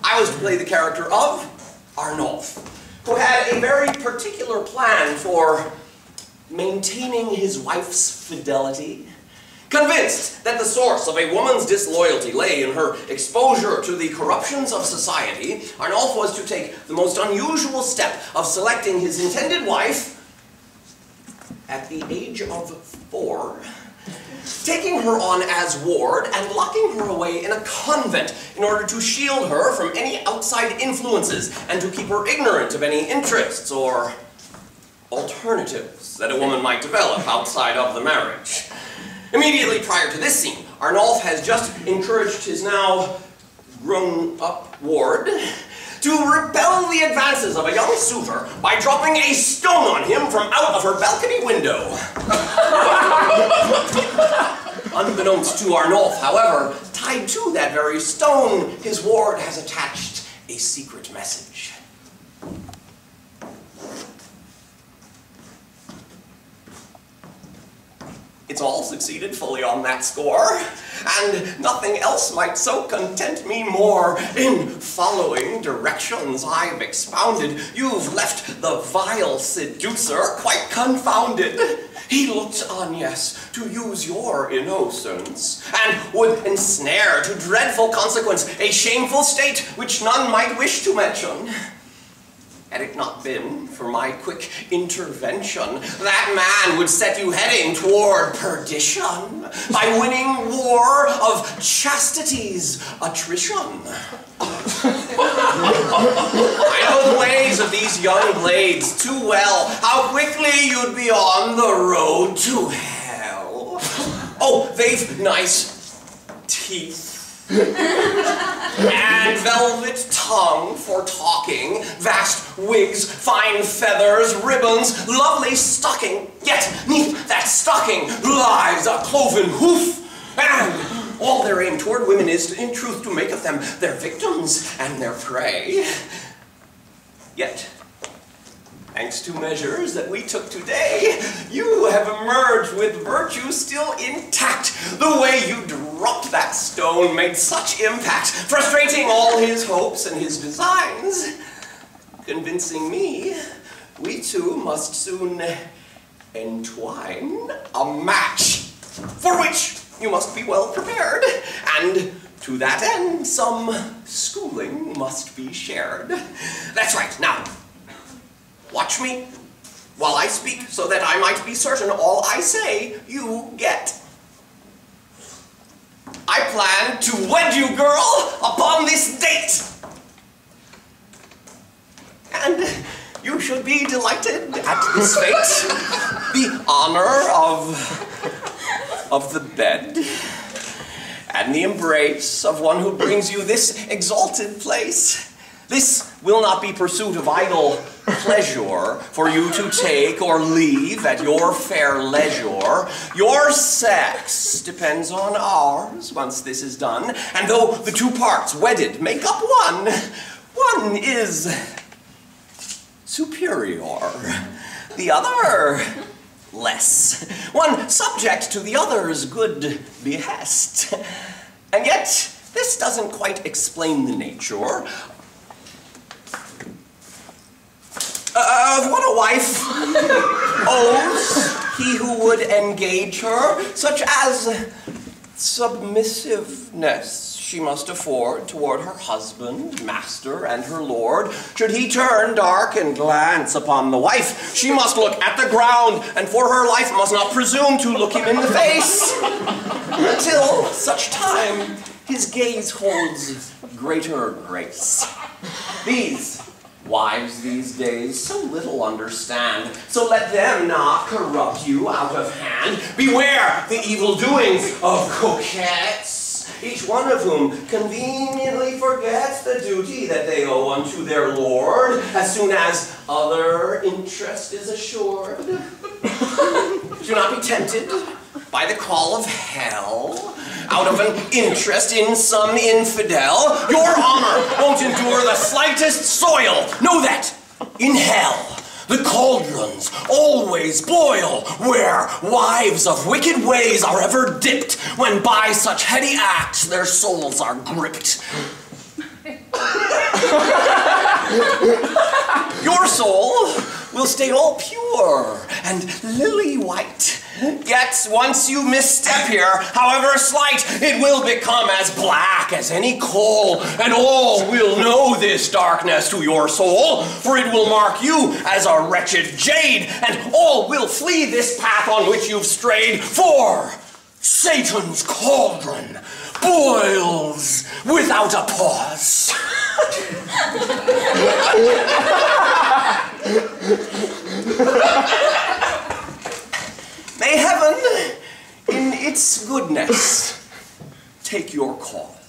I was to play the character of Arnolphe, who had a very particular plan for maintaining his wife's fidelity. Convinced that the source of a woman's disloyalty lay in her exposure to the corruptions of society, Arnolphe was to take the most unusual step of selecting his intended wife at the age of 4, taking her on as ward and locking her away in a convent in order to shield her from any outside influences and to keep her ignorant of any interests or alternatives that a woman might develop outside of the marriage. Immediately prior to this scene, Arnolphe has just encouraged his now grown-up ward to repel the advances of a young suitor by dropping a stone on him from out of her balcony window. Unbeknownst to Arnolphe, however, tied to that very stone, his ward has attached a secret message. It's all succeeded fully on that score, and nothing else might so content me more. In following directions I've expounded, you've left the vile seducer quite confounded. He looked on, yes, to use your innocence, and would ensnare to dreadful consequence a shameful state which none might wish to mention. Had it not been for my quick intervention, that man would set you heading toward perdition by winning war of chastity's attrition. I know the ways of these young blades too well, how quickly you'd be on the road to hell. Oh, they've nice teeth. And velvet tongue for talking, vast wigs, fine feathers, ribbons, lovely stocking. Yet, 'neath that stocking lies a cloven hoof, and all their aim toward women is, in truth, to make of them their victims and their prey. Yet, thanks to measures that we took today, you have emerged with virtue still intact. The way you dropped that stone made such impact, frustrating all his hopes and his designs, convincing me we two must soon entwine a match, for which you must be well prepared, and to that end some schooling must be shared. That's right. Now, watch me while I speak, so that I might be certain all I say you get. I plan to wed you, girl, upon this date. And you should be delighted at this fate. The honor of the bed, and the embrace of one who brings you this exalted place. This will not be pursuit of idle pleasure for you to take or leave at your fair leisure. Your sex depends on ours once this is done, and though the two parts wedded make up one, one is superior, the other less. One subject to the other's good behest. And yet, this doesn't quite explain the nature of what a wife owes he who would engage her, such as submissiveness she must afford toward her husband, master, and her lord. Should he turn dark and glance upon the wife, she must look at the ground, and for her life must not presume to look him in the face, until such time his gaze holds greater grace. These wives these days so little understand, so let them not corrupt you out of hand. Beware the evil doings of coquettes, each one of whom conveniently forgets the duty that they owe unto their lord as soon as other interest is assured. Do not be tempted by the call of hell out of an interest in some infidel. Your honor won't endure the slightest soil. Know that in hell the cauldrons always boil, where wives of wicked ways are ever dipped, when by such heady acts their souls are gripped. Your soul will stay all pure and lily white. Yet, once you misstep here, however slight, it will become as black as any coal, and all will know this darkness to your soul, for it will mark you as a wretched jade, and all will flee this path on which you've strayed, for Satan's cauldron boils without a pause. May heaven, in its goodness, take your cause.